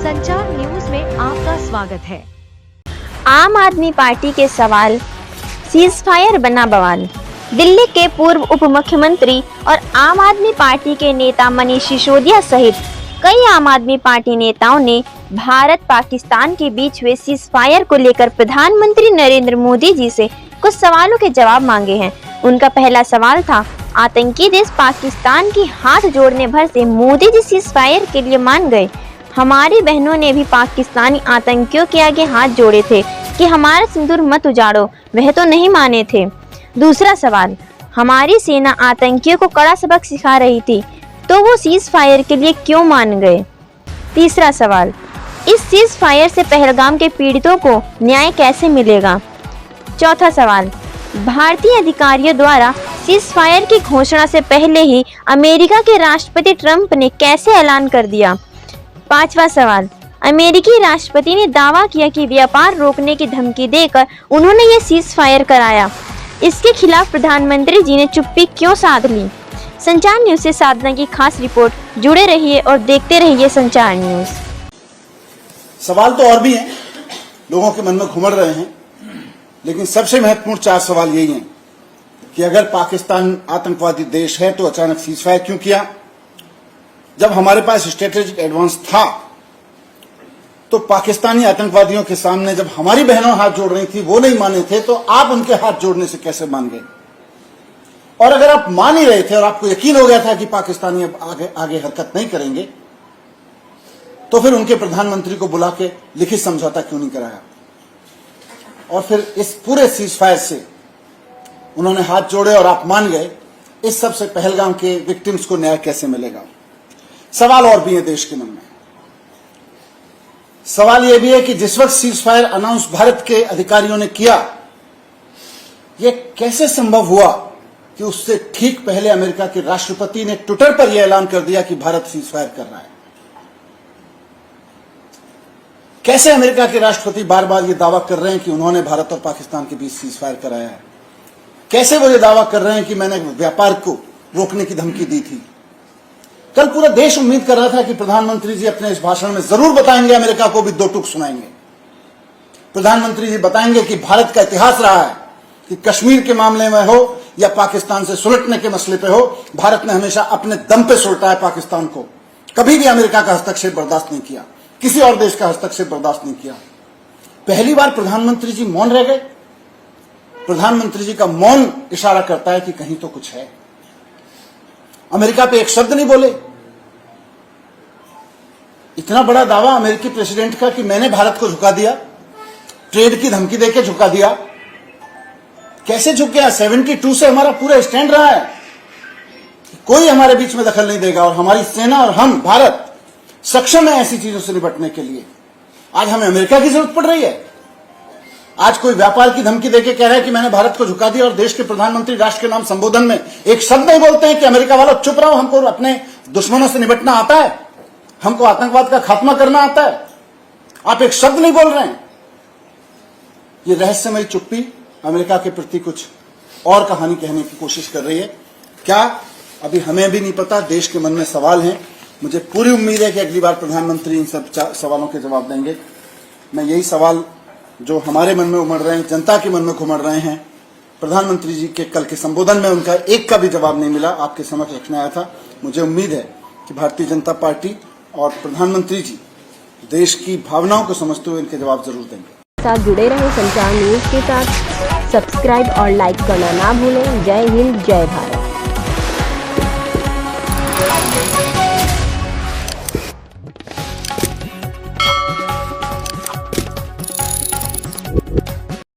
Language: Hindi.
संचार न्यूज में आपका स्वागत है। आम आदमी पार्टी के सवाल, सीज फायर बना बवाल। दिल्ली के पूर्व उप मुख्यमंत्री और आम आदमी पार्टी के नेता मनीष सिसोदिया सहित कई आम आदमी पार्टी नेताओं ने भारत पाकिस्तान के बीच हुए सीज फायर को लेकर प्रधानमंत्री नरेंद्र मोदी जी से कुछ सवालों के जवाब मांगे हैं। उनका पहला सवाल था, आतंकी देश पाकिस्तान की हाथ जोड़ने भर से मोदी जी सीज फायर के लिए मान गए। हमारी बहनों ने भी पाकिस्तानी आतंकियों के आगे हाथ जोड़े थे कि हमारा सिंदूर मत उजाड़ो, वह तो नहीं माने थे। दूसरा सवाल, हमारी सेना आतंकियों को कड़ा सबक सिखा रही थी, तो वो सीज फायर के लिए क्यों मान गए। तीसरा सवाल, इस सीज फायर से पहलगाम के पीड़ितों को न्याय कैसे मिलेगा। चौथा सवाल, भारतीय अधिकारियों द्वारा सीज फायर की घोषणा से पहले ही अमेरिका के राष्ट्रपति ट्रंप ने कैसे ऐलान कर दिया। पांचवा सवाल, अमेरिकी राष्ट्रपति ने दावा किया कि व्यापार रोकने की धमकी देकर उन्होंने ये सीज फायर कराया। इसके खिलाफ प्रधानमंत्री जी ने चुप्पी क्यों साध ली। संचार न्यूज से साधना की खास रिपोर्ट। जुड़े रहिए और देखते रहिए संचार न्यूज। सवाल तो और भी हैं, लोगों के मन में घुमड़ रहे हैं, लेकिन सबसे महत्वपूर्ण 4 सवाल यही हैं कि अगर पाकिस्तान आतंकवादी देश है तो अचानक सीज फायर क्यों किया। जब हमारे पास स्ट्रेटेजिक एडवांस था तो पाकिस्तानी आतंकवादियों के सामने जब हमारी बहनों हाथ जोड़ रही थी, वो नहीं माने थे, तो आप उनके हाथ जोड़ने से कैसे मान गए। और अगर आप मान ही रहे थे और आपको यकीन हो गया था कि पाकिस्तानी अब आगे हरकत नहीं करेंगे, तो फिर उनके प्रधानमंत्री को बुला के लिखित समझौता क्यों नहीं कराया। और फिर इस पूरे सीज फायर से उन्होंने हाथ जोड़े और आप मान गए। इस सबसे पहलगाम के विक्टिम्स को न्याय कैसे मिलेगा। सवाल और भी है देश के मन में। सवाल यह भी है कि जिस वक्त सीज फायर अनाउंस भारत के अधिकारियों ने किया, यह कैसे संभव हुआ कि उससे ठीक पहले अमेरिका के राष्ट्रपति ने ट्विटर पर यह ऐलान कर दिया कि भारत सीज फायर कर रहा है। कैसे अमेरिका के राष्ट्रपति बार बार यह दावा कर रहे हैं कि उन्होंने भारत और पाकिस्तान के बीच सीज फायर कराया है। कैसे वो ये दावा कर रहे हैं कि मैंने व्यापार को रोकने की धमकी दी थी। कल पूरा देश उम्मीद कर रहा था कि प्रधानमंत्री जी अपने इस भाषण में जरूर बताएंगे, अमेरिका को भी 2 टूक सुनाएंगे। प्रधानमंत्री जी बताएंगे कि भारत का इतिहास रहा है कि कश्मीर के मामले में हो या पाकिस्तान से सुलटने के मसले पे हो, भारत ने हमेशा अपने दम पे सुलटा है पाकिस्तान को। कभी भी अमेरिका का हस्तक्षेप बर्दाश्त नहीं किया, किसी और देश का हस्तक्षेप बर्दाश्त नहीं किया। पहली बार प्रधानमंत्री जी मौन रह गए। प्रधानमंत्री जी का मौन इशारा करता है कि कहीं तो कुछ है। अमेरिका पे एक शब्द नहीं बोले। इतना बड़ा दावा अमेरिकी प्रेसिडेंट का कि मैंने भारत को झुका दिया, ट्रेड की धमकी देके झुका दिया। कैसे झुक गया। 72 से हमारा पूरा स्टैंड रहा है, कोई हमारे बीच में दखल नहीं देगा और हमारी सेना और हम भारत सक्षम है ऐसी चीजों से निपटने के लिए। आज हमें अमेरिका की जरूरत पड़ रही है। आज कोई व्यापार की धमकी देके कह रहा है कि मैंने भारत को झुका दिया और देश के प्रधानमंत्री राष्ट्र के नाम संबोधन में एक शब्द नहीं बोलते हैं कि अमेरिका वालों चुप रहो, हमको अपने दुश्मनों से निपटना आता है, हमको आतंकवाद का खात्मा करना आता है। आप एक शब्द नहीं बोल रहे हैं। ये रहस्यमयी चुप्पी अमेरिका के प्रति कुछ और कहानी कहने की कोशिश कर रही है। क्या, अभी हमें भी नहीं पता। देश के मन में सवाल हैं। मुझे पूरी उम्मीद है कि अगली बार प्रधानमंत्री इन सब सवालों के जवाब देंगे। मैं यही सवाल जो हमारे मन में उमड़ रहे हैं, जनता के मन में घुमड़ रहे हैं, प्रधानमंत्री जी के कल के संबोधन में उनका एक का भी जवाब नहीं मिला, आपके समक्ष रखने आया था। मुझे उम्मीद है कि भारतीय जनता पार्टी और प्रधानमंत्री जी देश की भावनाओं को समझते हुए इनके जवाब जरूर देंगे। साथ जुड़े रहे संचार न्यूज के साथ। सब्सक्राइब और लाइक करना ना भूलें। जय हिंद, जय भारत।